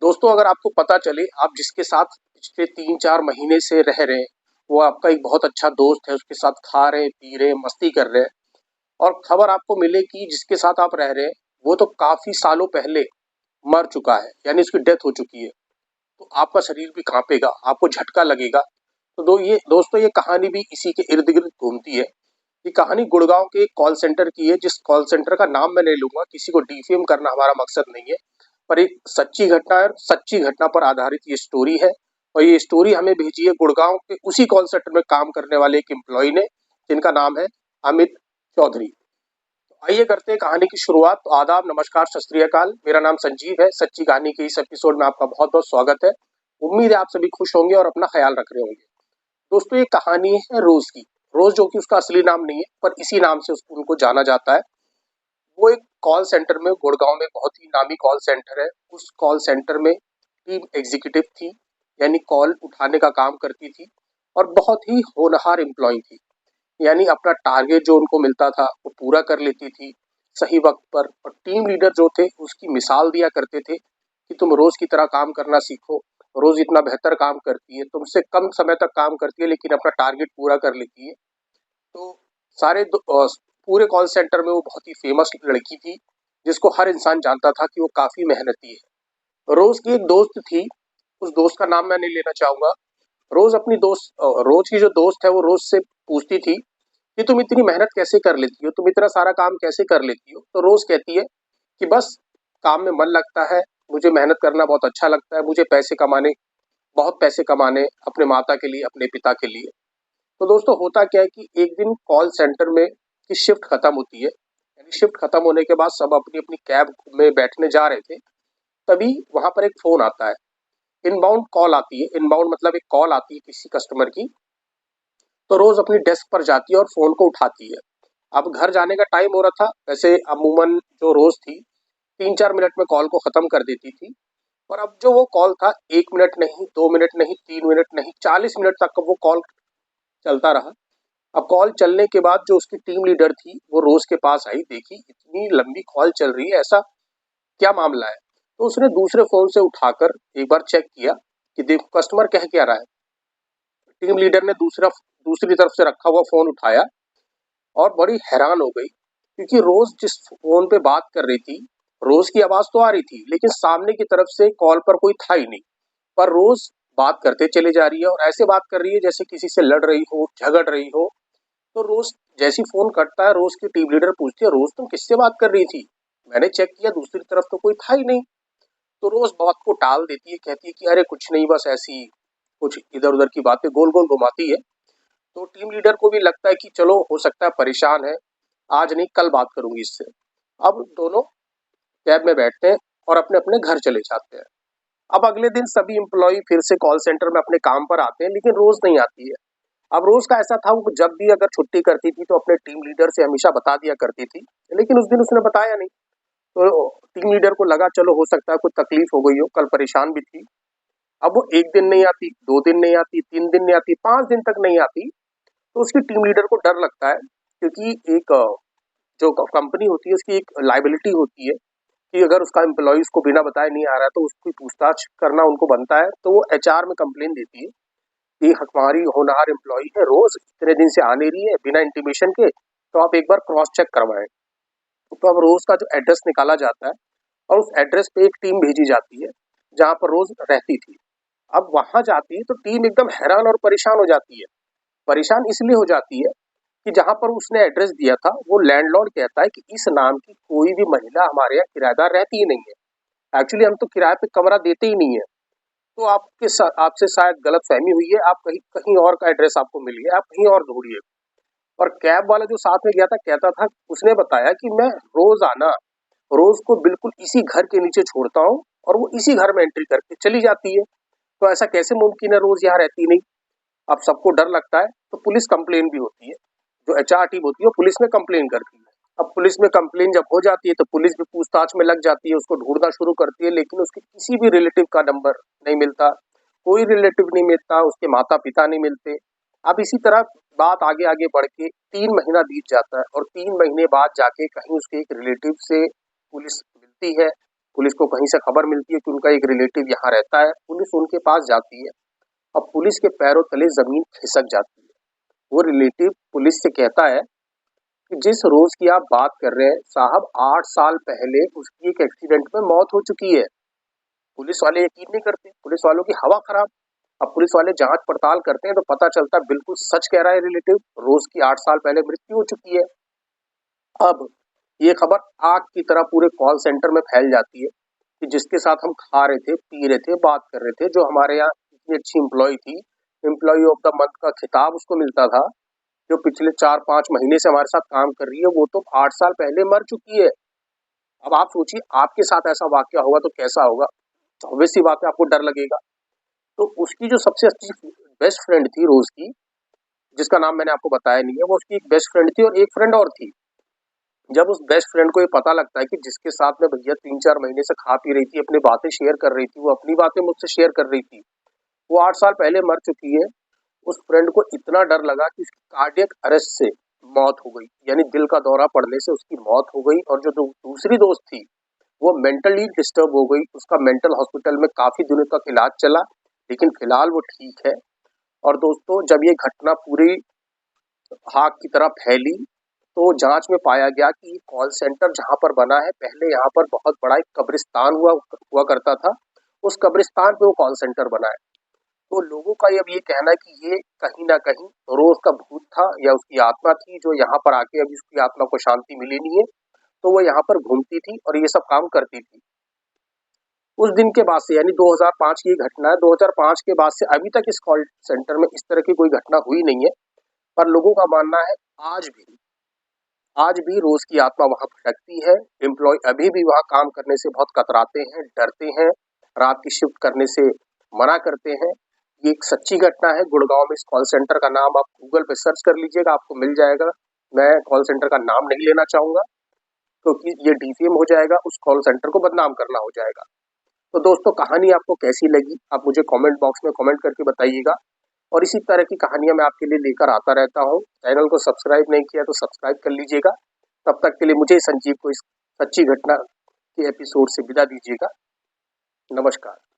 दोस्तों, अगर आपको पता चले आप जिसके साथ पिछले 3-4 महीने से रह रहे हैं, वो आपका एक बहुत अच्छा दोस्त है, उसके साथ खा रहे हैं, पी रहे हैं, मस्ती कर रहे हैं और खबर आपको मिले कि जिसके साथ आप रह रहे हैं, वो तो काफ़ी सालों पहले मर चुका है, यानी उसकी डेथ हो चुकी है। तो आपका शरीर भी काँपेगा, आपको झटका लगेगा। तो दोस्तों ये कहानी भी इसी के इर्द-गिर्द घूमती है। ये कहानी गुड़गाँव के एक कॉल सेंटर की है, जिस कॉल सेंटर का नाम मैं नहीं लूँगा, किसी को डिफेम करना हमारा मकसद नहीं है। पर एक सच्ची घटना है, सच्ची घटना पर आधारित ये स्टोरी है और ये स्टोरी हमें भेजी है गुड़गाँव के उसी कॉल सेंटर में काम करने वाले एक एम्प्लॉयी ने, जिनका नाम है अमित चौधरी। तो आइए करते हैं कहानी की शुरुआत। तो आदाब, नमस्कार, सत श्री अकाल। मेरा नाम संजीव है। सच्ची कहानी के इस एपिसोड में आपका बहुत-बहुत स्वागत है। उम्मीद है आप सभी खुश होंगे और अपना ख्याल रख रहे होंगे। दोस्तों, ये कहानी है रोज की। रोज जो कि उसका असली नाम नहीं है, पर इसी नाम से उनको जाना जाता है। वो एक कॉल सेंटर में, गुड़गांव में बहुत ही नामी कॉल सेंटर है। उस कॉल सेंटर में टीम एग्जीक्यूटिव थी, यानी कॉल उठाने का काम करती थी और बहुत ही होनहार एम्प्लॉय थी। यानी अपना टारगेट जो उनको मिलता था वो पूरा कर लेती थी सही वक्त पर। और टीम लीडर जो थे उसकी मिसाल दिया करते थे कि तुम रोज की तरह काम करना सीखो, रोज इतना बेहतर काम करती है, तुमसे कम समय तक काम करती है लेकिन अपना टारगेट पूरा कर लेती है। तो पूरे कॉल सेंटर में वो बहुत ही फेमस लड़की थी, जिसको हर इंसान जानता था कि वो काफी मेहनती है। रोज की एक दोस्त थी, उस दोस्त का नाम मैं नहीं लेना चाहूंगा। रोज की जो दोस्त है वो रोज से पूछती थी कि तुम इतनी मेहनत कैसे कर लेती हो, तुम इतना सारा काम कैसे कर लेती हो। तो रोज कहती है कि बस काम में मन लगता है, मुझे मेहनत करना बहुत अच्छा लगता है, मुझे बहुत पैसे कमाने, अपने माता के लिए, अपने पिता के लिए। तो दोस्तों होता क्या है कि एक दिन कॉल सेंटर में की शिफ्ट खत्म होती है, यानी शिफ्ट खत्म होने के बाद सब अपनी अपनी कैब में बैठने जा रहे थे। तभी वहां पर एक फोन आता है, इनबाउंड कॉल आती है। इनबाउंड मतलब एक कॉल आती है किसी कस्टमर की। तो रोज अपनी डेस्क पर जाती है और फोन को उठाती है। अब घर जाने का टाइम हो रहा था। वैसे अमूमन जो रोज थी 3-4 मिनट में कॉल को खत्म कर देती थी, और अब जो वो कॉल था 1 मिनट नहीं, 2 मिनट नहीं, 3 मिनट नहीं, 40 मिनट तक वो कॉल चलता रहा। अब कॉल चलने के बाद जो उसकी टीम लीडर थी वो रोज के पास आई, देखी इतनी लंबी कॉल चल रही है, ऐसा क्या मामला है। तो उसने दूसरे फोन से उठाकर एक बार चेक किया कि देखो कस्टमर कह क्या रहा है। टीम लीडर ने दूसरी तरफ से रखा हुआ फोन उठाया और बड़ी हैरान हो गई, क्योंकि रोज जिस फोन पे बात कर रही थी, रोज की आवाज तो आ रही थी लेकिन सामने की तरफ से कॉल पर कोई था ही नहीं। पर रोज बात करते चले जा रही है और ऐसे बात कर रही है जैसे किसी से लड़ रही हो, झगड़ रही हो। तो रोज जैसी फोन कटता है, रोज की टीम लीडर पूछती है, रोज तुम किससे बात कर रही थी, मैंने चेक किया दूसरी तरफ तो कोई था ही नहीं। तो रोज बात को टाल देती है, कहती है कि अरे कुछ नहीं, बस ऐसी कुछ इधर उधर की बातें गोल गोल घुमाती है। तो टीम लीडर को भी लगता है कि चलो हो सकता है परेशान है, आज नहीं कल बात करूंगी इससे। अब दोनों कैब में बैठते हैं और अपने अपने घर चले जाते हैं। अब अगले दिन सभी एम्प्लॉय फिर से कॉल सेंटर में अपने काम पर आते हैं, लेकिन रोज नहीं आती है। अब रोज का ऐसा था, वो जब भी अगर छुट्टी करती थी तो अपने टीम लीडर से हमेशा बता दिया करती थी, लेकिन उस दिन उसने बताया नहीं। तो टीम लीडर को लगा चलो हो सकता है कुछ तकलीफ हो गई हो, कल परेशान भी थी। अब वो 1 दिन नहीं आती, 2 दिन नहीं आती, 3 दिन नहीं आती, 5 दिन तक नहीं आती। तो उसकी टीम लीडर को डर लगता है, क्योंकि एक जो कंपनी होती है उसकी एक लाइबिलिटी होती है कि अगर उसका एम्प्लॉय उसको बिना बताए नहीं आ रहा है तो उसकी पूछताछ करना उनको बनता है। तो वो एचआर में कंप्लेन देती है कि हमारी होनहार एम्प्लॉय है, रोज इतने दिन से आ नहीं रही है बिना इंटीमेशन के, तो आप एक बार क्रॉस चेक करवाएं। तो अब रोज का जो एड्रेस निकाला जाता है और उस एड्रेस पे एक टीम भेजी जाती है जहां पर रोज रहती थी। अब वहां जाती है तो टीम एकदम हैरान और परेशान हो जाती है। परेशान इसलिए हो जाती है कि जहां पर उसने एड्रेस दिया था वो लैंडलॉर्ड कहता है कि इस नाम की कोई भी महिला हमारे यहाँ किराएदार रहती ही नहीं है। एक्चुअली हम तो किराए पे कमरा देते ही नहीं है। तो आपसे शायद गलतफहमी हुई है, आप कहीं कहीं और का एड्रेस आपको मिल गया, आप कहीं और ढूंढिए। और कैब वाला जो साथ में गया था कहता था, उसने बताया कि मैं रोजाना रोज को बिल्कुल इसी घर के नीचे छोड़ता हूँ और वो इसी घर में एंट्री करके चली जाती है। तो ऐसा कैसे मुमकिन है, रोज यहाँ रहती नहीं। अब सबको डर लगता है तो पुलिस कंप्लेन भी होती है। जो एचआर टीम होती है वो पुलिस में कंप्लेन करती है। अब पुलिस में कंप्लेन जब हो जाती है तो पुलिस भी पूछताछ में लग जाती है, उसको ढूंढना शुरू करती है, लेकिन उसके किसी भी रिलेटिव का नंबर नहीं मिलता, कोई रिलेटिव नहीं मिलता, उसके माता पिता नहीं मिलते। अब इसी तरह बात आगे आगे बढ़ के 3 महीना बीत जाता है और 3 महीने बाद जाके कहीं उसके एक रिलेटिव से पुलिस मिलती है पुलिस को कहीं से खबर मिलती है कि उनका एक रिलेटिव यहाँ रहता है, पुलिस उनके पास जाती है। अब पुलिस के पैरों तले ज़मीन खिसक जाती है। वो रिलेटिव पुलिस से कहता है कि जिस रोज़ की आप बात कर रहे हैं साहब, 8 साल पहले उसकी एक एक्सीडेंट में मौत हो चुकी है। पुलिस वाले यकीन नहीं करते, पुलिस वालों की हवा खराब। अब पुलिस वाले जांच पड़ताल करते हैं तो पता चलता है बिल्कुल सच कह रहा है रिलेटिव, रोज़ की 8 साल पहले मृत्यु हो चुकी है। अब ये खबर आग की तरह पूरे कॉल सेंटर में फैल जाती है कि जिसके साथ हम खा रहे थे, पी रहे थे, बात कर रहे थे, जो हमारे यहाँ इतनी अच्छी एम्प्लॉय थी, एम्प्लॉय ऑफ द मंथ का खिताब उसको मिलता था, जो पिछले 4-5 महीने से हमारे साथ काम कर रही है, वो तो 8 साल पहले मर चुकी है। अब आप सोचिए आपके साथ ऐसा वाकया होगा तो कैसा होगा? तो ऑब्वियस सी बात है आपको डर लगेगा। तो उसकी जो सबसे अच्छी बेस्ट फ्रेंड थी रोज़ की, जिसका नाम मैंने आपको बताया नहीं है, वो उसकी एक बेस्ट फ्रेंड थी और एक फ्रेंड और थी। जब उस बेस्ट फ्रेंड को ये पता लगता है कि जिसके साथ में भैया 3-4 महीने से खा पी रही थी, अपनी बातें शेयर कर रही थी, वो अपनी बातें मुझसे शेयर कर रही थी, वो 8 साल पहले मर चुकी है। उस फ्रेंड को इतना डर लगा कि उसकी कार्डियक अरेस्ट से मौत हो गई, यानी दिल का दौरा पड़ने से उसकी मौत हो गई। और जो दूसरी दोस्त थी वो मेंटली डिस्टर्ब हो गई, उसका मेंटल हॉस्पिटल में काफ़ी दिनों तक इलाज चला, लेकिन फिलहाल वो ठीक है। और दोस्तों, जब ये घटना पूरी आग की तरह फैली तो जांच में पाया गया कि ये कॉल सेंटर जहां पर बना है, पहले यहाँ पर बहुत बड़ा एक कब्रिस्तान हुआ करता था। उस कब्रिस्तान पे वो कॉल सेंटर बना है। तो लोगों का अब ये कहना है कि ये कहीं ना कहीं रोज का भूत था या उसकी आत्मा थी, जो यहाँ पर आके अभी उसकी आत्मा को शांति मिली नहीं है, तो वो यहाँ पर घूमती थी और ये सब काम करती थी। उस दिन के बाद से, यानी 2005 की घटना है, 2005 के बाद से अभी तक इस कॉल सेंटर में इस तरह की कोई घटना हुई नहीं है। पर लोगों का मानना है आज भी रोज की आत्मा वहां भटकती है। एम्प्लॉय अभी भी वहां काम करने से बहुत कतराते हैं, डरते हैं, रात की शिफ्ट करने से मना करते हैं। ये एक सच्ची घटना है। गुड़गांव में इस कॉल सेंटर का नाम आप गूगल पे सर्च कर लीजिएगा, आपको मिल जाएगा। मैं कॉल सेंटर का नाम नहीं लेना चाहूंगा क्योंकि ये डिफेम हो जाएगा, उस कॉल सेंटर को बदनाम करना हो जाएगा। तो दोस्तों, कहानी आपको कैसी लगी आप मुझे कमेंट बॉक्स में कमेंट करके बताइएगा। और इसी तरह की कहानियां मैं आपके लिए लेकर आता रहता हूँ। चैनल को सब्सक्राइब नहीं किया तो सब्सक्राइब कर लीजिएगा। तब तक के लिए मुझे संजीव को इस सच्ची घटना के एपिसोड से विदा दीजिएगा। नमस्कार।